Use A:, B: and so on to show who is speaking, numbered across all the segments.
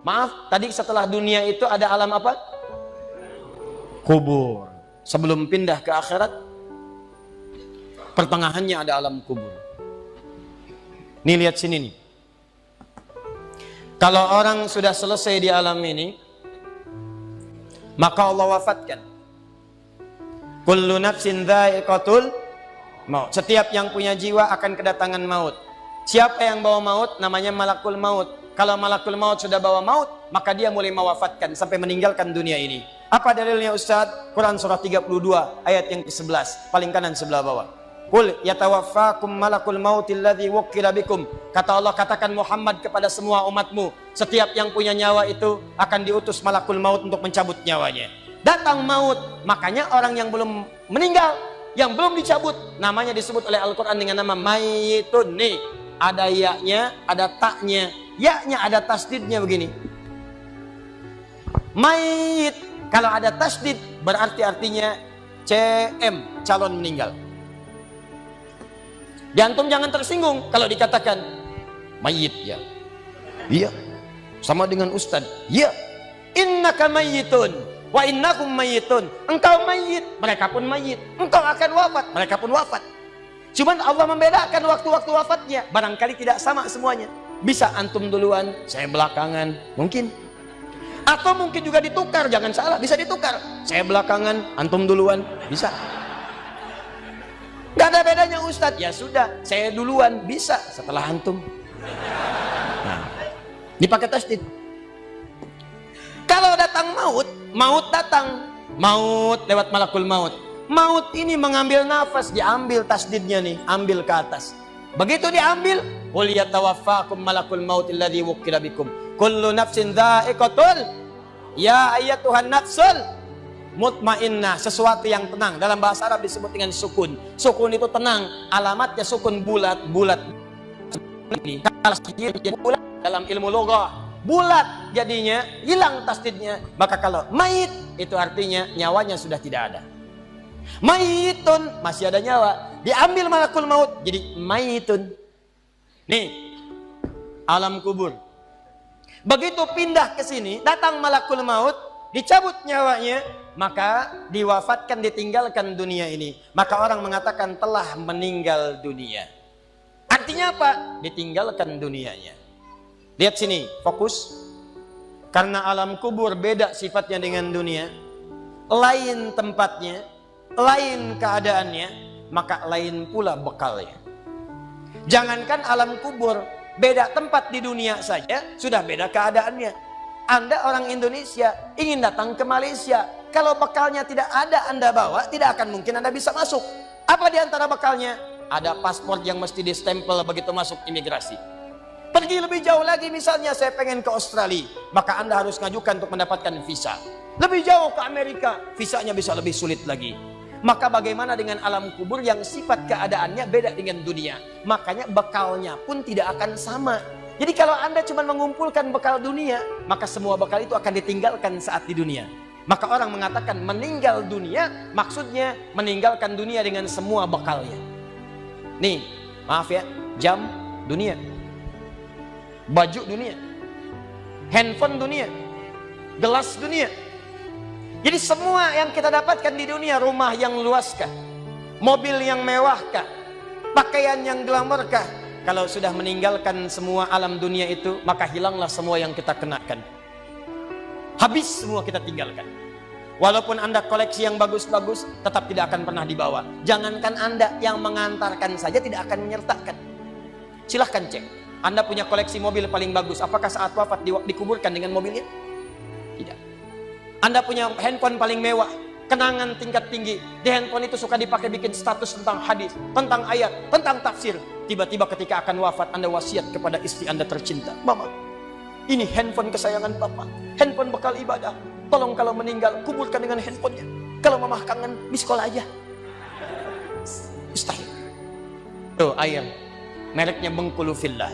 A: Maaf, tadi setelah dunia itu ada alam apa? Kubur. Sebelum pindah ke akhirat, pertengahannya ada alam kubur. Nih lihat sini nih. Kalau orang sudah selesai di alam ini, maka Allah wafatkan. Kullu nafsin dha'iqatul maut. Setiap yang punya jiwa akan kedatangan maut. Siapa yang bawa maut? Namanya malakul maut. Kalau malakul maut sudah bawa maut, maka dia mulai mewafatkan sampai meninggalkan dunia ini. Apa dalilnya Ustaz? Quran surah 32 ayat yang ke-11, paling kanan sebelah bawah. Qul yatawaffakum malakul mautil ladzi wukkila bikum. Kata Allah, katakan Muhammad kepada semua umatmu, setiap yang punya nyawa itu akan diutus malakul maut untuk mencabut nyawanya. Datang maut, makanya orang yang belum meninggal, yang belum dicabut, namanya disebut oleh Al-Quran dengan nama mayitun. Nih, ada ya-nya, ada taknya. Ya-nya ada tasdidnya begini. Mayit. Kalau ada tasdid, berarti artinya CM, calon meninggal. Diantum jangan tersinggung kalau dikatakan mayit ya. Iya. Sama dengan Ustaz. Iya. Innaka mayyitun wa innakum mayyitun. Engkau mayit, mereka pun mayit. Engkau akan wafat, mereka pun wafat. Cuman Allah membedakan waktu-waktu wafatnya. Barangkali tidak sama semuanya. Bisa antum duluan, saya belakangan, mungkin. Atau mungkin juga ditukar, jangan salah, bisa ditukar. Saya belakangan, antum duluan, bisa. Gak ada bedanya Ustadz. Ya sudah, saya duluan, bisa setelah antum. Nah, dipakai tasdid. Kalau datang maut, maut datang. Maut lewat malakul maut. Maut ini mengambil nafas, diambil tasdidnya nih, ambil ke atas. Begitu diambil, qul yatawaffakum malakul mautil ladzi wukkila bikum. Kullu nafsin dha'iqatul. Ya ayyatuhan nafsul mutmainnah, sesuatu yang tenang. Dalam bahasa Arab disebut dengan sukun. Sukun itu tenang, alamatnya sukun bulat. Bulat ini bulat dalam ilmu loghah. Bulat jadinya, hilang tasdidnya. Maka kalau mayit itu artinya nyawanya sudah tidak ada. Mayitun masih ada nyawa, diambil malakul maut jadi mayitun. Nih alam kubur. Begitu pindah ke sini, datang malakul maut, dicabut nyawanya, maka diwafatkan, ditinggalkan dunia ini. Maka orang mengatakan telah meninggal dunia. Artinya apa? Ditinggalkan dunianya. Lihat sini, fokus. Karena alam kubur beda sifatnya dengan dunia, lain tempatnya, lain keadaannya, maka lain pula bekalnya. Jangankan alam kubur, beda tempat di dunia saja sudah beda keadaannya. Anda orang Indonesia ingin datang ke Malaysia, kalau bekalnya tidak ada Anda bawa, tidak akan mungkin Anda bisa masuk. Apa di antara bekalnya? Ada paspor yang mesti distempel begitu masuk imigrasi. Pergi lebih jauh lagi, misalnya saya pengen ke Australia, maka Anda harus ngajukan untuk mendapatkan visa. Lebih jauh ke Amerika, visanya bisa lebih sulit lagi. Maka bagaimana dengan alam kubur yang sifat keadaannya beda dengan dunia? Makanya bekalnya pun tidak akan sama. Jadi kalau Anda cuma mengumpulkan bekal dunia, maka semua bekal itu akan ditinggalkan saat di dunia. Maka orang mengatakan meninggal dunia, maksudnya meninggalkan dunia dengan semua bekalnya. Nih, maaf ya, jam dunia, baju dunia, handphone dunia, gelas dunia. Jadi semua yang kita dapatkan di dunia, rumah yang luaskah, mobil yang mewahkah, pakaian yang glamourkah, kalau sudah meninggalkan semua alam dunia itu, maka hilanglah semua yang kita kenakan. Habis semua kita tinggalkan. Walaupun Anda koleksi yang bagus-bagus, tetap tidak akan pernah dibawa. Jangankan Anda, yang mengantarkan saja tidak akan menyertakan. Silahkan cek. Anda punya koleksi mobil paling bagus, apakah saat wafat dikuburkan dengan mobilnya? Tidak. Anda punya handphone paling mewah, kenangan tingkat tinggi. Di handphone itu suka dipakai bikin status tentang hadis, tentang ayat, tentang tafsir. Tiba-tiba ketika akan wafat, Anda wasiat kepada istri Anda tercinta. Mama, ini handphone kesayangan Papa, handphone bekal ibadah. Tolong kalau meninggal, kuburkan dengan handphonenya. Kalau Mama kangen, miss call aja. Mustahil. Tuh air, mereknya Bengkulu Fillah.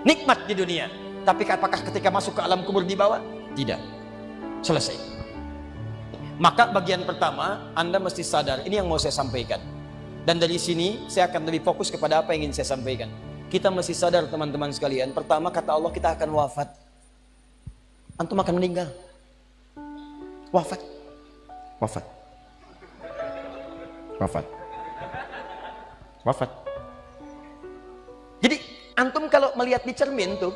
A: Nikmat di dunia, tapi apakah ketika masuk ke alam kubur dibawa? Tidak. Selesai. Maka bagian pertama, Anda mesti sadar, ini yang mau saya sampaikan. Dan dari sini, saya akan lebih fokus kepada apa yang ingin saya sampaikan. Kita mesti sadar teman-teman sekalian, pertama kata Allah kita akan wafat. antum akan meninggal. Wafat. Wafat. Wafat. Wafat. Jadi antum kalau melihat di cermin tuh,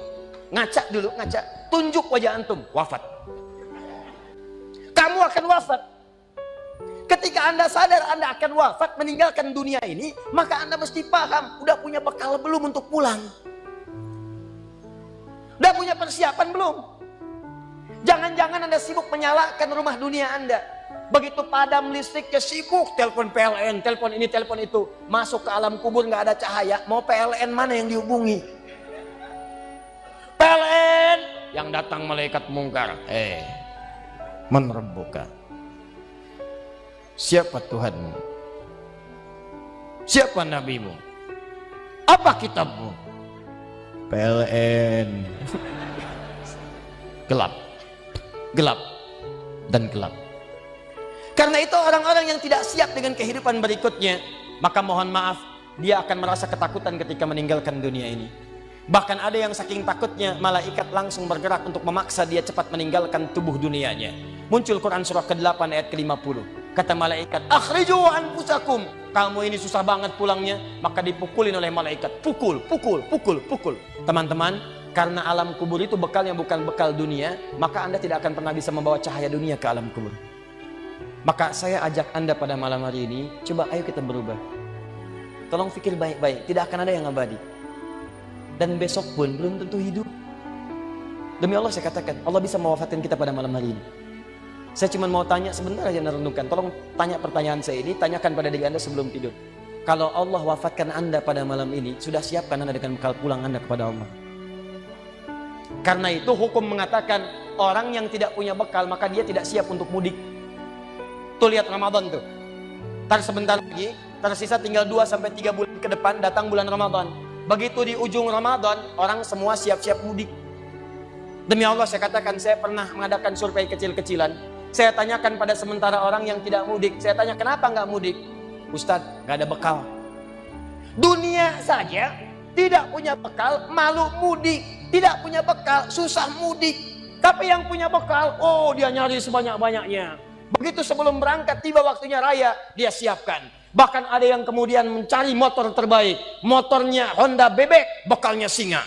A: ngaca dulu, ngaca, tunjuk wajah antum, wafat. Kamu akan wafat. Ketika Anda sadar Anda akan wafat, meninggalkan dunia ini, maka Anda mesti paham, udah punya bekal belum untuk pulang? Udah punya persiapan belum? Jangan-jangan Anda sibuk menyalakan rumah dunia Anda. Begitu padam listriknya, sibuk telepon PLN, telepon ini, telepon itu. Masuk ke alam kubur nggak ada cahaya, mau PLN mana yang dihubungi? PLN yang datang malaikat mungkar. Menerbuka. Siapa Tuhanmu? Siapa nabimu? Apa kitabmu? PLN. Gelap. Gelap dan gelap. Karena itu orang-orang yang tidak siap dengan kehidupan berikutnya, maka mohon maaf, dia akan merasa ketakutan ketika meninggalkan dunia ini. Bahkan ada yang saking takutnya, malaikat langsung bergerak untuk memaksa dia cepat meninggalkan tubuh dunianya. Muncul Quran surah ke-8 ayat ke-50. Kata malaikat, akhriju anfusakum. Kamu ini susah banget pulangnya, maka dipukulin oleh malaikat. Pukul, pukul, pukul, pukul. Teman-teman, karena alam kubur itu bekalnya bukan bekal dunia, maka Anda tidak akan pernah bisa membawa cahaya dunia ke alam kubur. Maka saya ajak Anda pada malam hari ini, coba ayo kita berubah. Tolong pikir baik-baik, tidak akan ada yang abadi. Dan besok pun belum tentu hidup. Demi Allah saya katakan, Allah bisa mewafatkan kita pada malam hari ini. Saya cuma mau tanya sebentar aja merenungkan. Tolong tanya pertanyaan saya ini, tanyakan pada diri Anda sebelum tidur. Kalau Allah wafatkan Anda pada malam ini, sudah siapkan Anda dengan bekal pulang Anda kepada Allah. Karena itu hukum mengatakan orang yang tidak punya bekal maka dia tidak siap untuk mudik. Tuh lihat Ramadan tuh. Ntar sebentar lagi, tersisa tinggal 2-3 bulan ke depan datang bulan Ramadan. Begitu di ujung Ramadan, orang semua siap-siap mudik. Demi Allah saya katakan, saya pernah mengadakan survei kecil-kecilan. Saya tanyakan pada sementara orang yang tidak mudik. Saya tanya, kenapa nggak mudik? Ustadz, nggak ada bekal. Dunia saja tidak punya bekal, malu mudik. Tidak punya bekal, susah mudik. Tapi yang punya bekal, oh dia nyari sebanyak-banyaknya. Begitu sebelum berangkat, tiba waktunya raya, dia siapkan. Bahkan ada yang kemudian mencari motor terbaik. Motornya Honda bebek, bekalnya singa.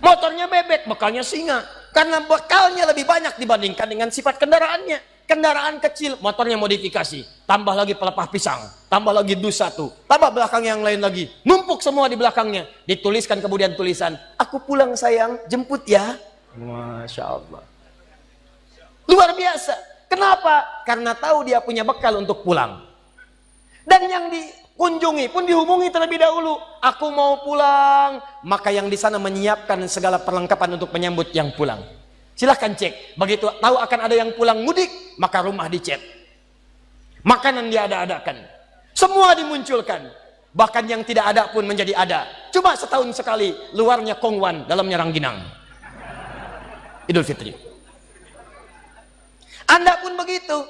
A: Motornya bebek, bekalnya singa. Karena bekalnya lebih banyak dibandingkan dengan sifat kendaraannya. Kendaraan kecil, motornya modifikasi. Tambah lagi pelepah pisang. Tambah lagi dus satu. Tambah belakang yang lain lagi. Numpuk semua di belakangnya. Dituliskan kemudian tulisan, aku pulang sayang, jemput ya. Masya Allah. Luar biasa. Kenapa? Karena tahu dia punya bekal untuk pulang. Dan yang dikunjungi pun dihubungi terlebih dahulu. Aku mau pulang. Maka yang di sana menyiapkan segala perlengkapan untuk menyambut yang pulang. Silahkan cek. Begitu tahu akan ada yang pulang mudik, maka rumah dicet. Makanan diada-adakan. Semua dimunculkan. Bahkan yang tidak ada pun menjadi ada. Coba setahun sekali, luarnya kongwan, dalamnya rangginang. Idul Fitri. Anda pun begitu.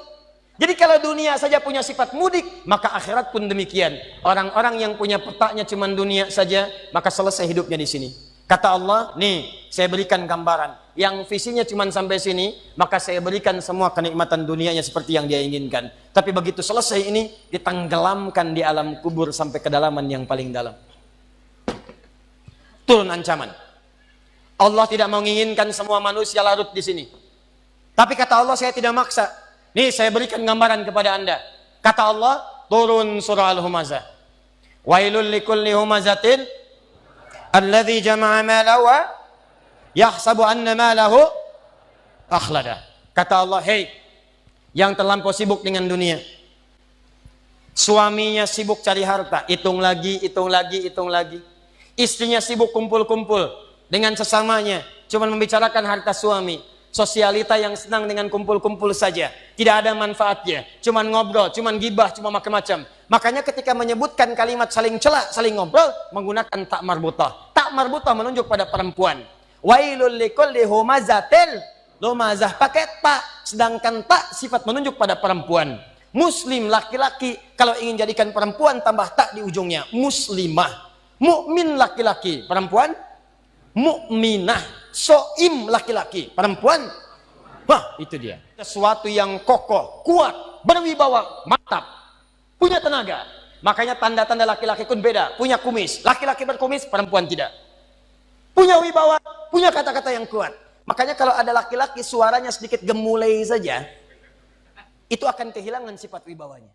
A: Jadi kalau dunia saja punya sifat mudik, maka akhirat pun demikian. Orang-orang yang punya petaknya cuma dunia saja, maka selesai hidupnya di sini. Kata Allah, nih saya berikan gambaran. Yang visinya cuma sampai sini, maka saya berikan semua kenikmatan dunianya seperti yang dia inginkan. Tapi begitu selesai ini, ditenggelamkan di alam kubur sampai kedalaman yang paling dalam. Turun ancaman. Allah tidak menginginkan semua manusia larut di sini. Tapi kata Allah, saya tidak maksa. Nih saya berikan gambaran kepada Anda. Kata Allah, turun surah Al-Humazah. Wailul likulli humazatin alladzi jama'a malahu wa yahsabu anna malahu akhlada. Kata Allah, hei yang terlampau sibuk dengan dunia. Suaminya sibuk cari harta, hitung lagi, hitung lagi, hitung lagi. Istrinya sibuk kumpul-kumpul dengan sesamanya, cuma membicarakan harta suami. Sosialita yang senang dengan kumpul-kumpul saja, tidak ada manfaatnya, cuman ngobrol, cuman gibah, cuma macam-macam. Makanya ketika menyebutkan kalimat saling cela, saling ngobrol, menggunakan tak marbutah. Tak marbutah menunjuk pada perempuan. Wailul likulli humazatil lumazah, pakai tak, sedangkan tak sifat menunjuk pada perempuan. Muslim laki-laki, kalau ingin jadikan perempuan tambah tak di ujungnya, muslimah. Mukmin laki-laki, perempuan mukminah. soim laki-laki, perempuan, wah itu dia. Sesuatu yang kokoh, kuat, berwibawa, mantap, punya tenaga. Makanya tanda-tanda laki-laki pun beda. Punya kumis, laki-laki berkumis, perempuan tidak. Punya wibawa, punya kata-kata yang kuat. Makanya kalau ada laki-laki suaranya sedikit gemulai saja, itu akan kehilangan sifat wibawanya.